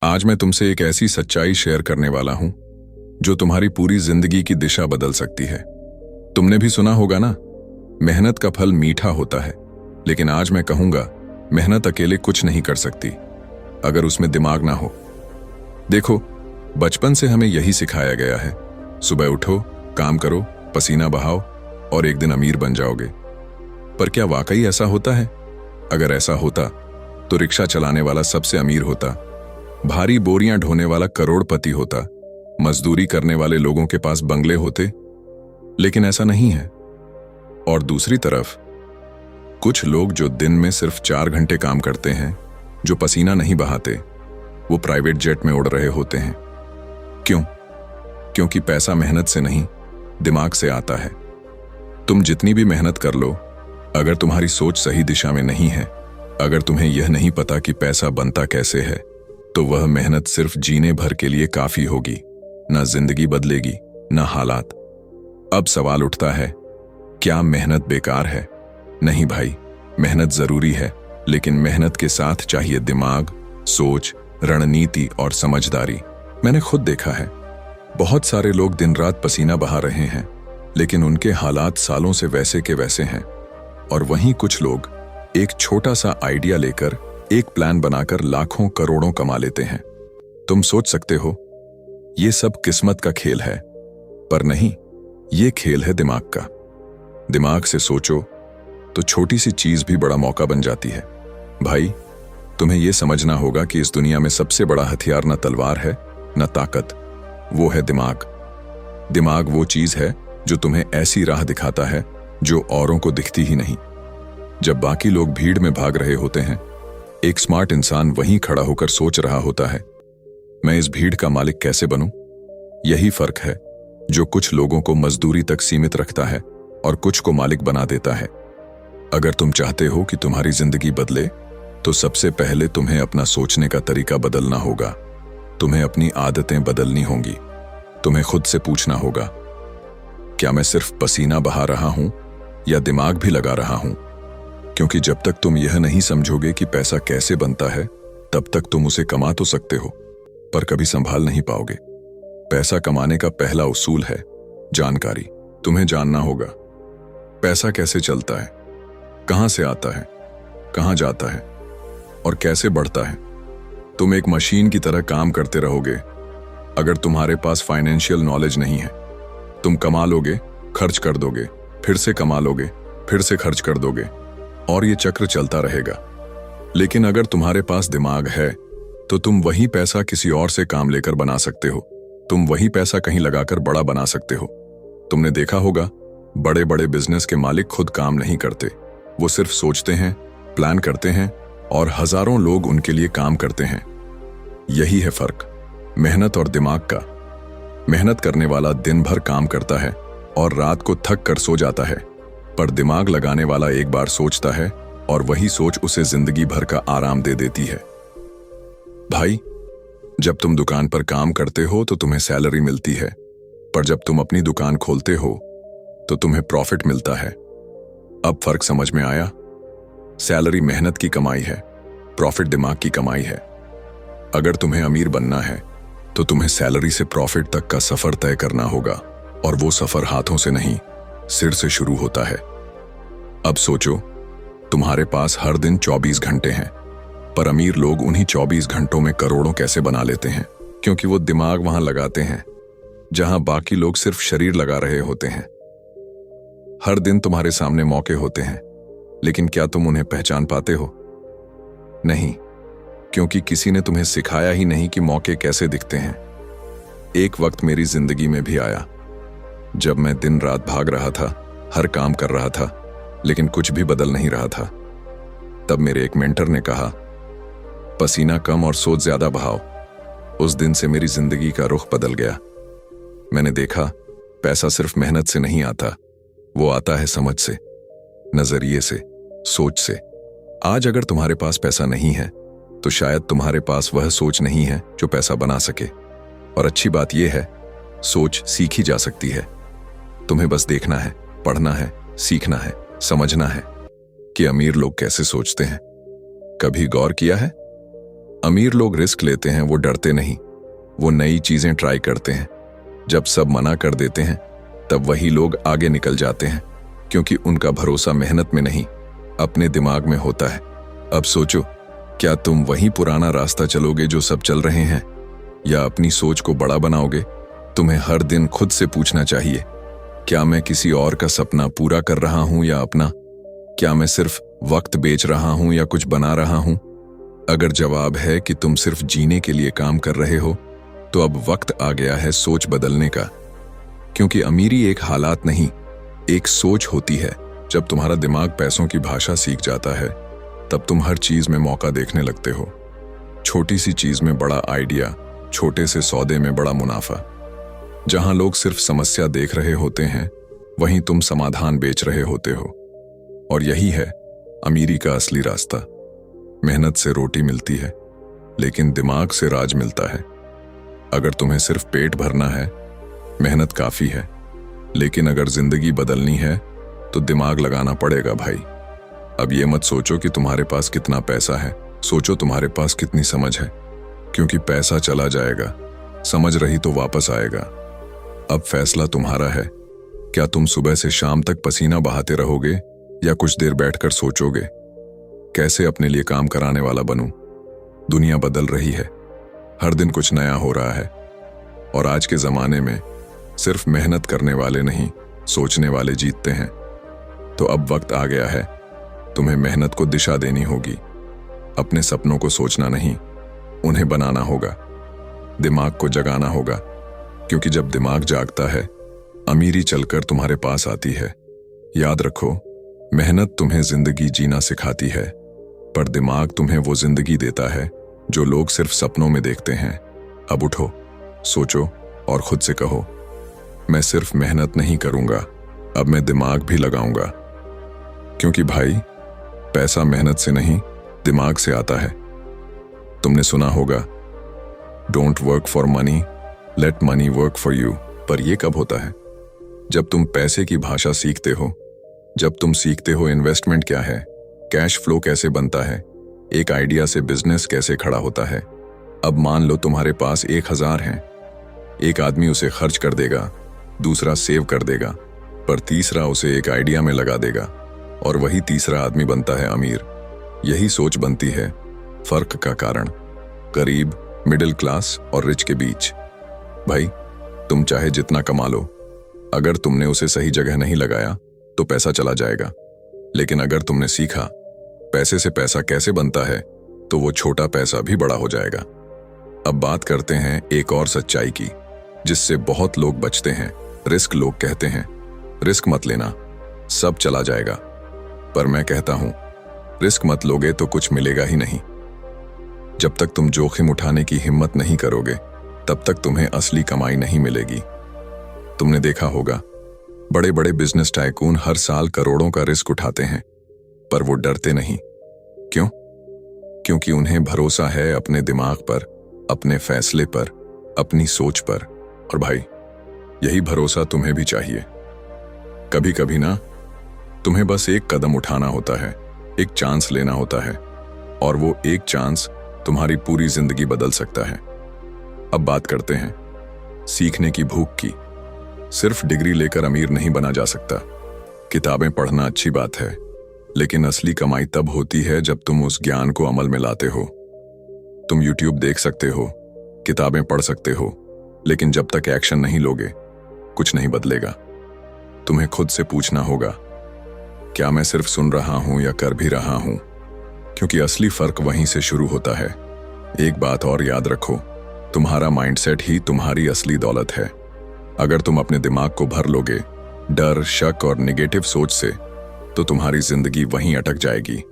आज मैं तुमसे एक ऐसी सच्चाई शेयर करने वाला हूं जो तुम्हारी पूरी जिंदगी की दिशा बदल सकती है। तुमने भी सुना होगा ना, मेहनत का फल मीठा होता है। लेकिन आज मैं कहूंगा, मेहनत अकेले कुछ नहीं कर सकती अगर उसमें दिमाग ना हो। देखो, बचपन से हमें यही सिखाया गया है, सुबह उठो, काम करो, पसीना बहाओ और एक दिन अमीर बन जाओगे। पर क्या वाकई ऐसा होता है? अगर ऐसा होता तो रिक्शा चलाने वाला सबसे अमीर होता, भारी बोरियां ढोने वाला करोड़पति होता, मजदूरी करने वाले लोगों के पास बंगले होते। लेकिन ऐसा नहीं है। और दूसरी तरफ कुछ लोग जो दिन में सिर्फ 4 घंटे काम करते हैं, जो पसीना नहीं बहाते, वो प्राइवेट जेट में उड़ रहे होते हैं। क्यों? क्योंकि पैसा मेहनत से नहीं, दिमाग से आता है। तुम जितनी भी मेहनत कर लो, अगर तुम्हारी सोच सही दिशा में नहीं है, अगर तुम्हें यह नहीं पता कि पैसा बनता कैसे है, तो वह मेहनत सिर्फ जीने भर के लिए काफी होगी, ना जिंदगी बदलेगी, ना हालात। अब सवाल उठता है, क्या मेहनत बेकार है? नहीं भाई, मेहनत जरूरी है, लेकिन मेहनत के साथ चाहिए दिमाग, सोच, रणनीति और समझदारी। मैंने खुद देखा है, बहुत सारे लोग दिन रात पसीना बहा रहे हैं, लेकिन उनके हालात सालों से वैसे के वैसे हैं। और वहीं कुछ लोग एक छोटा सा आइडिया लेकर, एक प्लान बनाकर लाखों करोड़ों कमा लेते हैं। तुम सोच सकते हो ये सब किस्मत का खेल है, पर नहीं, ये खेल है दिमाग का। दिमाग से सोचो तो छोटी सी चीज भी बड़ा मौका बन जाती है। भाई, तुम्हें यह समझना होगा कि इस दुनिया में सबसे बड़ा हथियार न तलवार है, न ताकत, वो है दिमाग। दिमाग वो चीज है जो तुम्हें ऐसी राह दिखाता है जो औरों को दिखती ही नहीं। जब बाकी लोग भीड़ में भाग रहे होते हैं, एक स्मार्ट इंसान वहीं खड़ा होकर सोच रहा होता है, मैं इस भीड़ का मालिक कैसे बनूं? यही फर्क है जो कुछ लोगों को मजदूरी तक सीमित रखता है और कुछ को मालिक बना देता है। अगर तुम चाहते हो कि तुम्हारी जिंदगी बदले, तो सबसे पहले तुम्हें अपना सोचने का तरीका बदलना होगा। तुम्हें अपनी आदतें बदलनी होंगी। तुम्हें खुद से पूछना होगा, क्या मैं सिर्फ पसीना बहा रहा हूं या दिमाग भी लगा रहा हूं? क्योंकि जब तक तुम यह नहीं समझोगे कि पैसा कैसे बनता है, तब तक तुम उसे कमा तो सकते हो, पर कभी संभाल नहीं पाओगे। पैसा कमाने का पहला उसूल है जानकारी। तुम्हें जानना होगा पैसा कैसे चलता है, कहां से आता है, कहां जाता है और कैसे बढ़ता है। तुम एक मशीन की तरह काम करते रहोगे अगर तुम्हारे पास फाइनेंशियल नॉलेज नहीं है। तुम कमा लोगे, खर्च कर दोगे, फिर से कमा लोगे, फिर से खर्च कर दोगे, और ये चक्र चलता रहेगा। लेकिन अगर तुम्हारे पास दिमाग है, तो तुम वही पैसा किसी और से काम लेकर बना सकते हो। तुम वही पैसा कहीं लगाकर बड़ा बना सकते हो। तुमने देखा होगा, बड़े बड़े बिजनेस के मालिक खुद काम नहीं करते, वो सिर्फ सोचते हैं, प्लान करते हैं और हजारों लोग उनके लिए काम करते हैं। यही है फर्क मेहनत और दिमाग का। मेहनत करने वाला दिन भर काम करता है और रात को थक कर सो जाता है, पर दिमाग लगाने वाला एक बार सोचता है और वही सोच उसे जिंदगी भर का आराम दे देती है। भाई, जब तुम दुकान पर काम करते हो तो तुम्हें सैलरी मिलती है, पर जब तुम अपनी दुकान खोलते हो तो तुम्हें प्रॉफिट मिलता है। अब फर्क समझ में आया? सैलरी मेहनत की कमाई है, प्रॉफिट दिमाग की कमाई है। अगर तुम्हें अमीर बनना है, तो तुम्हें सैलरी से प्रॉफिट तक का सफर तय करना होगा, और वो सफर हाथों से नहीं, सिर से शुरू होता है। अब सोचो, तुम्हारे पास हर दिन 24 घंटे हैं, पर अमीर लोग उन्हीं 24 घंटों में करोड़ों कैसे बना लेते हैं? क्योंकि वो दिमाग वहां लगाते हैं जहां बाकी लोग सिर्फ शरीर लगा रहे होते हैं। हर दिन तुम्हारे सामने मौके होते हैं, लेकिन क्या तुम उन्हें पहचान पाते हो? नहीं, क्योंकि किसी ने तुम्हें सिखाया ही नहीं कि मौके कैसे दिखते हैं। एक वक्त मेरी जिंदगी में भी आया जब मैं दिन रात भाग रहा था, हर काम कर रहा था, लेकिन कुछ भी बदल नहीं रहा था। तब मेरे एक मेंटर ने कहा, पसीना कम और सोच ज्यादा बहाओ। उस दिन से मेरी जिंदगी का रुख बदल गया। मैंने देखा, पैसा सिर्फ मेहनत से नहीं आता, वो आता है समझ से, नजरिए से, सोच से। आज अगर तुम्हारे पास पैसा नहीं है, तो शायद तुम्हारे पास वह सोच नहीं है जो पैसा बना सके। और अच्छी बात यह है, सोच सीखी जा सकती है। तुम्हें बस देखना है, पढ़ना है, सीखना है, समझना है कि अमीर लोग कैसे सोचते हैं। कभी गौर किया है? अमीर लोग रिस्क लेते हैं, वो डरते नहीं, वो नई चीजें ट्राई करते हैं। जब सब मना कर देते हैं तब वही लोग आगे निकल जाते हैं, क्योंकि उनका भरोसा मेहनत में नहीं, अपने दिमाग में होता है। अब सोचो, क्या तुम वही पुराना रास्ता चलोगे जो सब चल रहे हैं, या अपनी सोच को बड़ा बनाओगे? तुम्हें हर दिन खुद से पूछना चाहिए, क्या मैं किसी और का सपना पूरा कर रहा हूं या अपना? क्या मैं सिर्फ वक्त बेच रहा हूं या कुछ बना रहा हूं? अगर जवाब है कि तुम सिर्फ जीने के लिए काम कर रहे हो, तो अब वक्त आ गया है सोच बदलने का। क्योंकि अमीरी एक हालात नहीं, एक सोच होती है। जब तुम्हारा दिमाग पैसों की भाषा सीख जाता है, तब तुम हर चीज में मौका देखने लगते हो। छोटी सी चीज में बड़ा आइडिया, छोटे से सौदे में बड़ा मुनाफा। जहां लोग सिर्फ समस्या देख रहे होते हैं, वहीं तुम समाधान बेच रहे होते हो। और यही है अमीरी का असली रास्ता। मेहनत से रोटी मिलती है, लेकिन दिमाग से राज मिलता है। अगर तुम्हें सिर्फ पेट भरना है, मेहनत काफी है, लेकिन अगर जिंदगी बदलनी है तो दिमाग लगाना पड़ेगा भाई। अब ये मत सोचो कि तुम्हारे पास कितना पैसा है, सोचो तुम्हारे पास कितनी समझ है। क्योंकि पैसा चला जाएगा, समझ रही तो वापस आएगा। अब फैसला तुम्हारा है, क्या तुम सुबह से शाम तक पसीना बहाते रहोगे या कुछ देर बैठकर सोचोगे, कैसे अपने लिए काम कराने वाला बनूं? दुनिया बदल रही है, हर दिन कुछ नया हो रहा है, और आज के जमाने में सिर्फ मेहनत करने वाले नहीं, सोचने वाले जीतते हैं। तो अब वक्त आ गया है, तुम्हें मेहनत को दिशा देनी होगी। अपने सपनों को सोचना नहीं, उन्हें बनाना होगा। दिमाग को जगाना होगा, क्योंकि जब दिमाग जागता है, अमीरी चलकर तुम्हारे पास आती है। याद रखो, मेहनत तुम्हें जिंदगी जीना सिखाती है, पर दिमाग तुम्हें वो जिंदगी देता है जो लोग सिर्फ सपनों में देखते हैं। अब उठो, सोचो और खुद से कहो, मैं सिर्फ मेहनत नहीं करूंगा, अब मैं दिमाग भी लगाऊंगा। क्योंकि भाई, पैसा मेहनत से नहीं, दिमाग से आता है। तुमने सुना होगा, don't work for money, late money work for you. पर यह कब होता है? जब तुम पैसे की भाषा सीखते हो, जब तुम सीखते हो इन्वेस्टमेंट क्या है, कैश फ्लो कैसे बनता है, एक आइडिया से बिजनेस कैसे खड़ा होता है। अब मान लो तुम्हारे पास 1000 हैं, एक आदमी उसे खर्च कर देगा, दूसरा सेव कर देगा, पर तीसरा उसे एक आइडिया में लगा देगा, और वही तीसरा आदमी बनता है अमीर। यही सोच बनती है फर्क का कारण, गरीब, मिडिल क्लास और रिच के बीच। भाई, तुम चाहे जितना कमा लो, अगर तुमने उसे सही जगह नहीं लगाया तो पैसा चला जाएगा। लेकिन अगर तुमने सीखा पैसे से पैसा कैसे बनता है, तो वो छोटा पैसा भी बड़ा हो जाएगा। अब बात करते हैं एक और सच्चाई की, जिससे बहुत लोग बचते हैं। रिस्क। लोग कहते हैं रिस्क मत लेना, सब चला जाएगा। पर मैं कहता हूं, रिस्क मत लोगे तो कुछ मिलेगा ही नहीं। जब तक तुम जोखिम उठाने की हिम्मत नहीं करोगे, तब तक तुम्हें असली कमाई नहीं मिलेगी। तुमने देखा होगा, बड़े बड़े बिजनेस टाइकून हर साल करोड़ों का रिस्क उठाते हैं, पर वो डरते नहीं। क्यों? क्योंकि उन्हें भरोसा है अपने दिमाग पर, अपने फैसले पर, अपनी सोच पर। और भाई, यही भरोसा तुम्हें भी चाहिए। कभी कभी ना, तुम्हें बस एक कदम उठाना होता है, एक चांस लेना होता है, और वो एक चांस तुम्हारी पूरी जिंदगी बदल सकता है। अब बात करते हैं सीखने की भूख की। सिर्फ डिग्री लेकर अमीर नहीं बना जा सकता। किताबें पढ़ना अच्छी बात है, लेकिन असली कमाई तब होती है जब तुम उस ज्ञान को अमल में लाते हो। तुम YouTube देख सकते हो, किताबें पढ़ सकते हो, लेकिन जब तक एक्शन नहीं लोगे, कुछ नहीं बदलेगा। तुम्हें खुद से पूछना होगा, क्या मैं सिर्फ सुन रहा हूं या कर भी रहा हूं? क्योंकि असली फर्क वहीं से शुरू होता है। एक बात और याद रखो, तुम्हारा माइंडसेट ही तुम्हारी असली दौलत है। अगर तुम अपने दिमाग को भर लोगे डर, शक और नेगेटिव सोच से, तो तुम्हारी जिंदगी वहीं अटक जाएगी।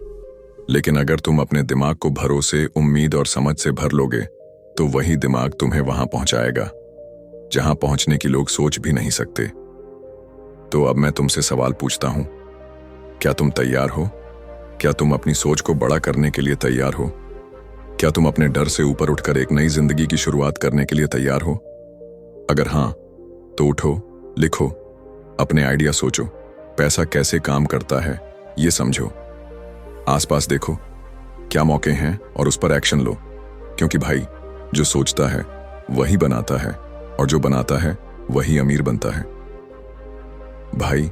लेकिन अगर तुम अपने दिमाग को भरोसे, उम्मीद और समझ से भर लोगे, तो वही दिमाग तुम्हें वहां पहुंचाएगा जहां पहुंचने की लोग सोच भी नहीं सकते। तो अब मैं तुमसे सवाल पूछता हूं, क्या तुम तैयार हो? क्या तुम अपनी सोच को बड़ा करने के लिए तैयार हो? क्या तुम अपने डर से ऊपर उठकर एक नई जिंदगी की शुरुआत करने के लिए तैयार हो? अगर हां, तो उठो, लिखो, अपने आइडिया सोचो, पैसा कैसे काम करता है ये समझो, आसपास देखो क्या मौके हैं और उस पर एक्शन लो। क्योंकि भाई, जो सोचता है वही बनाता है, और जो बनाता है वही अमीर बनता है। भाई,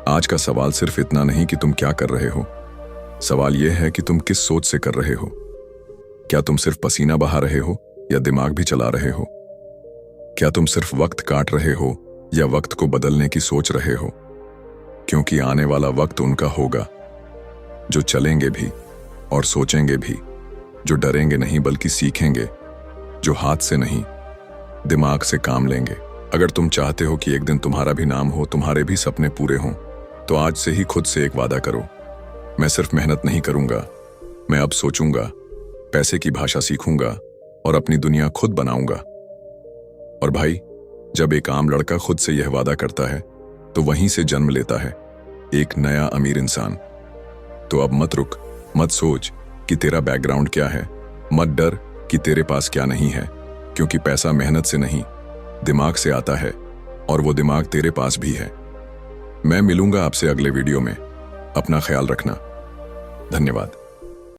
आज का सवाल सिर्फ इतना नहीं कि तुम क्या कर रहे हो, सवाल यह है कि तुम किस सोच से कर रहे हो। क्या तुम सिर्फ पसीना बहा रहे हो या दिमाग भी चला रहे हो? क्या तुम सिर्फ वक्त काट रहे हो या वक्त को बदलने की सोच रहे हो? क्योंकि आने वाला वक्त उनका होगा जो चलेंगे भी और सोचेंगे भी, जो डरेंगे नहीं बल्कि सीखेंगे, जो हाथ से नहीं दिमाग से काम लेंगे। अगर तुम चाहते हो कि एक दिन तुम्हारा भी नाम हो, तुम्हारे भी सपने पूरे हों, तो आज से ही खुद से एक वादा करो, मैं सिर्फ मेहनत नहीं करूंगा, मैं अब सोचूंगा, पैसे की भाषा सीखूंगा और अपनी दुनिया खुद बनाऊंगा। और भाई, जब एक आम लड़का खुद से यह वादा करता है तो वहीं से जन्म लेता है एक नया अमीर इंसान। तो अब मत रुक, मत सोच कि तेरा बैकग्राउंड क्या है, मत डर कि तेरे पास क्या नहीं है, क्योंकि पैसा मेहनत से नहीं दिमाग से आता है, और वो दिमाग तेरे पास भी है। मैं मिलूंगा आपसे अगले वीडियो में। अपना ख्याल रखना। धन्यवाद।